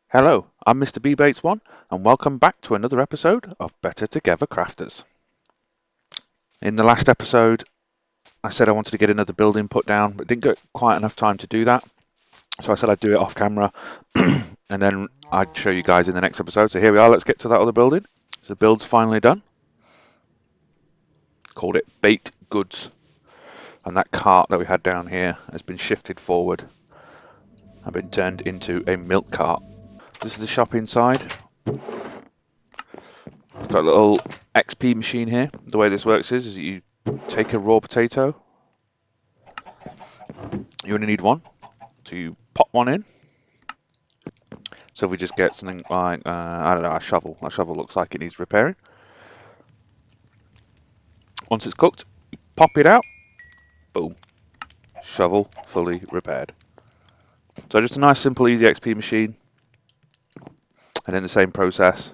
Hello, I'm Mr. B Bates One, and welcome back to another episode of Better Together Crafters. In the last episode, I said I wanted to get another building put down, but didn't get quite enough time to do that. So I said I'd do it off camera, and then I'd show you guys in the next episode. So here we are, let's get to that other building. So the build's finally done. Called it Baked Goods. And that cart that we had down here has been shifted forward and been turned into a milk cart. This is the shop inside. It's got a little XP machine here. The way this works is you take a raw potato. You only need one. So you pop one in. So if we just get something like, I don't know, a shovel. That shovel looks like it needs repairing. Once it's cooked, you pop it out. Boom. Shovel fully repaired. So just a nice, simple, easy XP machine. And in the same process,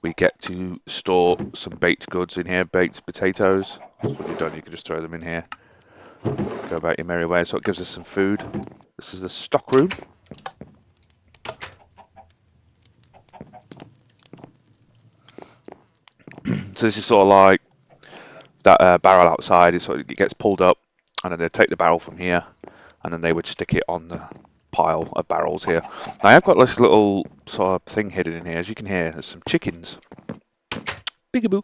we get to store some baked goods in here, baked potatoes. So when you're done, you can just throw them in here. Go about your merry way. So it gives us some food. This is the stock room. So this is sort of like that barrel outside. It gets pulled up, and then they take the barrel from here, and then they would stick it on the pile of barrels here. Now, I've got this little sort of thing hidden in here. As you can hear, there's some chickens. Bigaboo.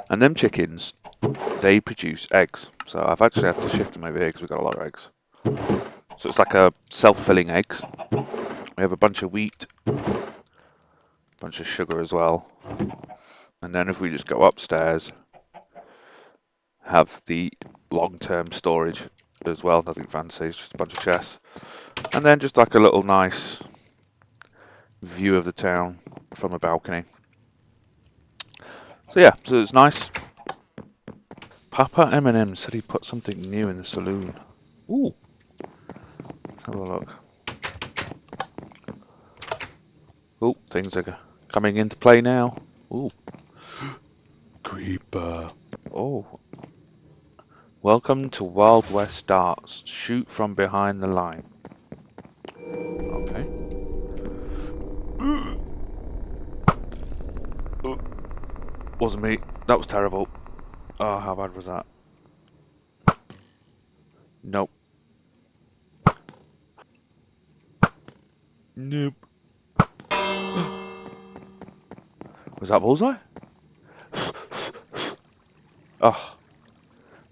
And them chickens, they produce eggs. So I've actually had to shift them over here because we've got a lot of eggs. So it's like a self-filling eggs. We have a bunch of wheat, a bunch of sugar as well. And then if we just go upstairs, have the long-term storage as well. Nothing fancy, it's just a bunch of chests. And then just like a little nice view of the town from a balcony. So yeah, so it's nice. Papa M&M said he put something new in the saloon. Ooh, let's have a look. Oh, things are coming into play now. Ooh, creeper. Oh, welcome to Wild West Darts. Shoot from behind the line. Okay. Wasn't me. That was terrible. Oh, how bad was that? Nope. Nope. Was that bullseye? Oh,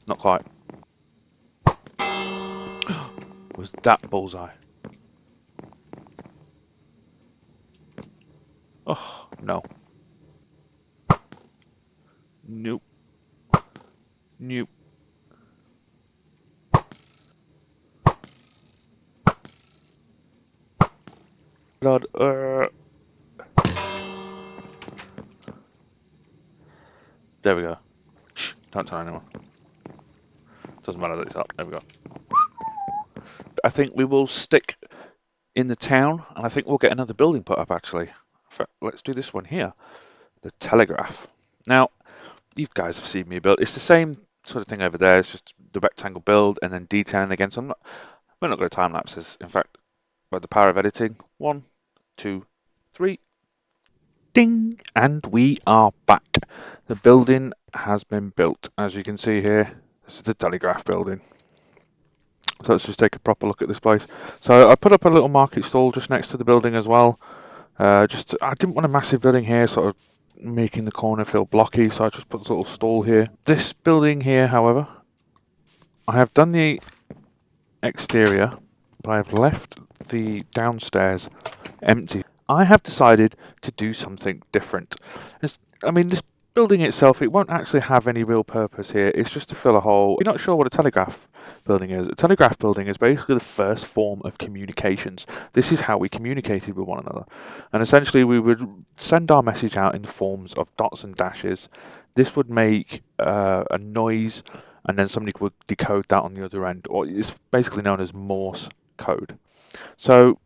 not quite. Was that bullseye? Oh, no. Nope. Nope. God, there we go. Shh, don't tell anyone. Doesn't matter that it's up. There we go. I think we will stick in the town, and I think we'll get another building put up actually. Let's do this one here, the Telegraph. Now, you guys have seen me build. It's the same sort of thing over there. It's just the rectangle build and then detailing again. So we're not going to time lapses. In fact, by the power of editing, 1, 2, 3, ding, and we are back. The building has been built, as you can see here. This is the Telegraph building. So let's just take a proper look at this place. So I put up a little market stall just next to the building as well. I didn't want a massive building here, sort of making the corner feel blocky, so I just put this little stall here. This building here, however, I have done the exterior, but I have left the downstairs empty. I have decided to do something different. This building itself, it won't actually have any real purpose here. It's just to fill a hole. If you're not sure what a telegraph building is, a telegraph building is basically the first form of communications. This is how we communicated with one another. And essentially, we would send our message out in the forms of dots and dashes. This would make a noise, and then somebody would decode that on the other end, or it's basically known as Morse code. So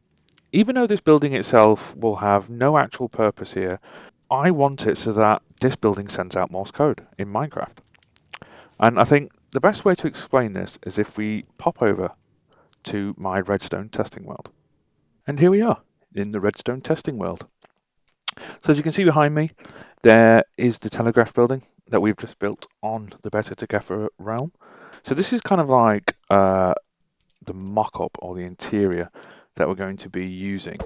even though this building itself will have no actual purpose here, I want it so that this building sends out Morse code in Minecraft. And I think the best way to explain this is if we pop over to my redstone testing world. And here we are in the Redstone testing world. So as you can see behind me, there is the telegraph building that we've just built on the Better Together realm. So this is kind of like the mock-up or the interior that we're going to be using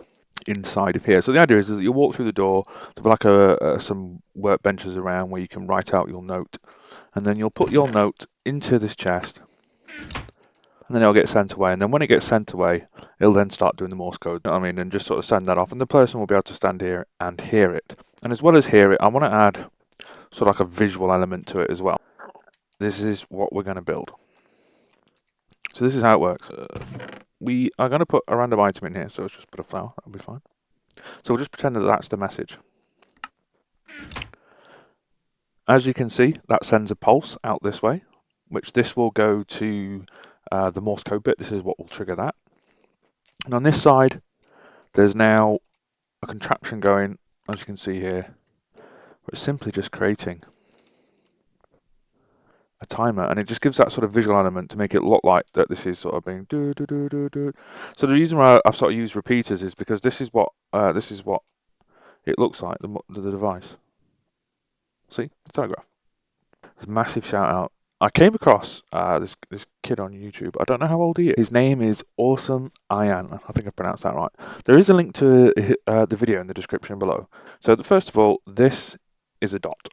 inside of here. So the idea is that you walk through the door, there'll be like some workbenches around where you can write out your note, and then you'll put your note into this chest, and then it'll get sent away. And then when it gets sent away, it'll then start doing the Morse code, you know what I mean, and just sort of send that off, and the person will be able to stand here and hear it. And as well as hear it, I want to add sort of like a visual element to it as well. This is what we're going to build. So this is how it works. We are going to put a random item in here, so let's just put a flower, that'll be fine. So we'll just pretend that that's the message. As you can see, that sends a pulse out this way, which this will go to the Morse code bit. This is what will trigger that. And on this side, there's now a contraption going, as you can see here, where it's simply just creating a timer, and it just gives that sort of visual element to make it look like that this is sort of being do do do do do. So the reason why I've sort of used repeaters is because this is what it looks like, the device. See, the telegraph. There's a massive shout out. I came across this kid on YouTube. I don't know how old he is. His name is Awesome Ian. I think I pronounced that right. There is a link to the video in the description below. So first of all, this is a dot.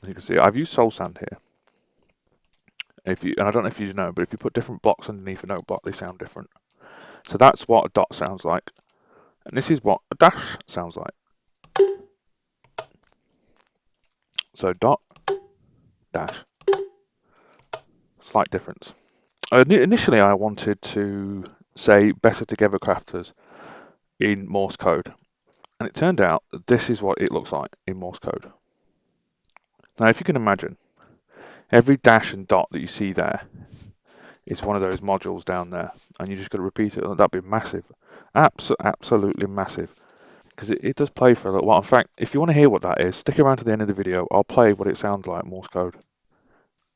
As you can see, I've used soul sand here. And I don't know if you know, but if you put different blocks underneath a note block, they sound different. So that's what a dot sounds like. And this is what a dash sounds like. So dot, dash. Slight difference. Initially, I wanted to say Better Together Crafters in Morse code, and it turned out that this is what it looks like in Morse code. Now, if you can imagine, every dash and dot that you see there is one of those modules down there, and you just got to repeat it. That'd be massive, absolutely massive, because it does play for a little while. In fact, if you want to hear what that is, stick around to the end of the video. I'll play what it sounds like Morse code.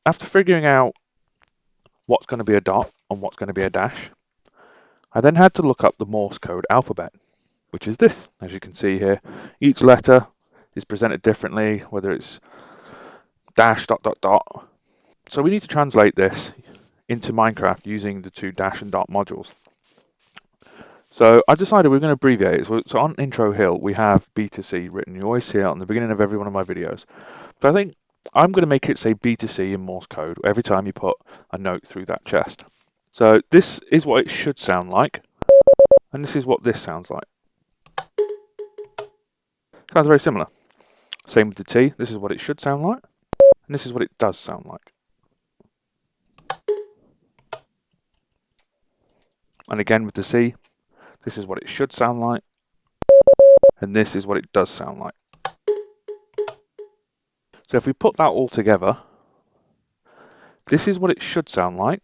After figuring out what's going to be a dot and what's going to be a dash, I then had to look up the Morse code alphabet, which is this. As you can see here, each letter is presented differently, whether it's dash, dot, dot, dot. So we need to translate this into Minecraft using the two dash and dot modules. So I decided we're going to abbreviate it. So on intro hill, we have B to C written. You always see it on the beginning of every one of my videos. But I think I'm going to make it say B to C in Morse code every time you put a note through that chest. So this is what it should sound like. And this is what this sounds like. Sounds very similar. Same with the T. This is what it should sound like. And this is what it does sound like. And again with the C, this is what it should sound like. And this is what it does sound like. So if we put that all together, this is what it should sound like.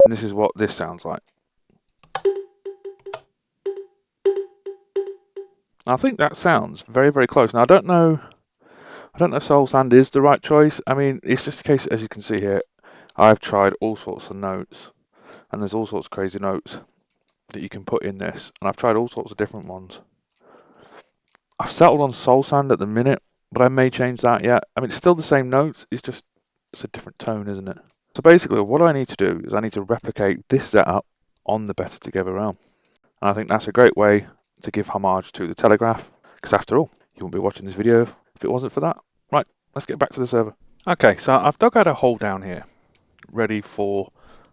And this is what this sounds like. I think that sounds very, very close. Now I don't know if soul sand is the right choice. I mean, it's just a case, as you can see here, I've tried all sorts of notes, and there's all sorts of crazy notes that you can put in this, and I've tried all sorts of different ones. I've settled on soul sand at the minute, but I may change that yet. I mean, it's still the same notes, it's a different tone, isn't it? So basically, what I need to do is I need to replicate this setup on the Better Together realm. And I think that's a great way to give homage to the Telegraph, because after all, you wouldn't be watching this video if it wasn't for that. Right, let's get back to the server. Okay, so I've dug out a hole down here, ready for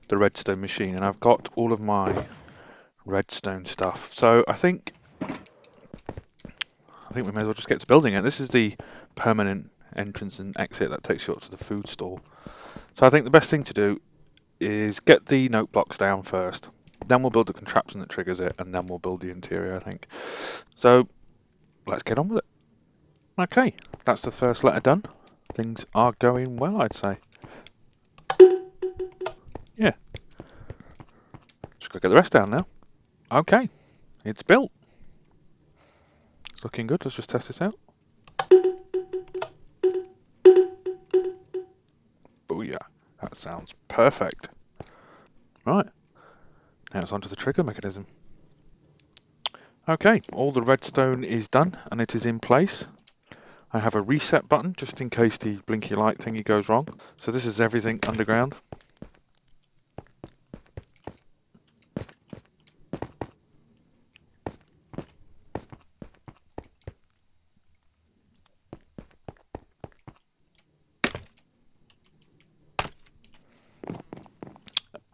the redstone machine, and I've got all of my redstone stuff. So I think we may as well just get to building it. This is the permanent entrance and exit that takes you up to the food stall. So I think the best thing to do is get the note blocks down first. Then we'll build the contraption that triggers it, and then we'll build the interior, I think. So let's get on with it. Okay, that's the first letter done. Things are going well, I'd say. Yeah. Just gotta get the rest down now. Okay, it's built. It's looking good. Let's just test this out. Booyah. That sounds perfect. Right, now it's onto the trigger mechanism. Okay, all the redstone is done and it is in place. I have a reset button just in case the blinky light thingy goes wrong. So this is everything underground.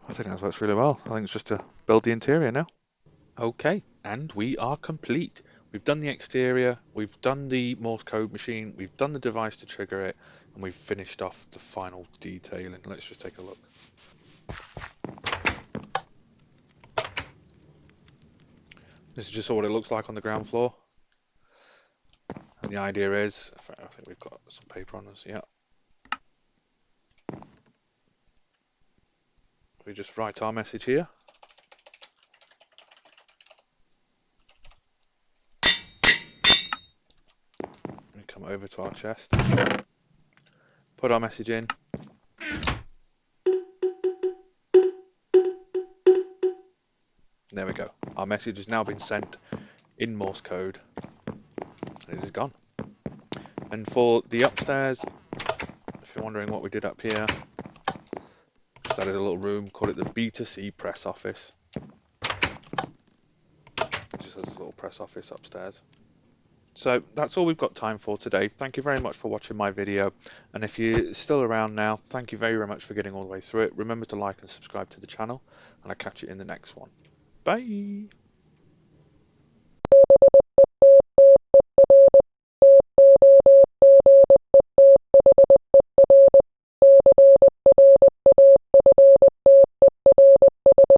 I think that works really well. I think it's just to build the interior now. Okay, and we are complete. We've done the exterior, we've done the Morse code machine, we've done the device to trigger it, and we've finished off the final detailing. Let's just take a look. This is just what it looks like on the ground floor. And the idea is, I think we've got some paper on us, yeah. We just write our message here. And come over to our chest. Put our message in. There we go. Our message has now been sent in Morse code. And it is gone. And for the upstairs, if you're wondering what we did up here, just added a little room, called it the B2C press office. It just has a little press office upstairs. So that's all we've got time for today. Thank you very much for watching my video. And if you're still around now, thank you very, very much for getting all the way through it. Remember to like and subscribe to the channel, and I'll catch you in the next one. Bye.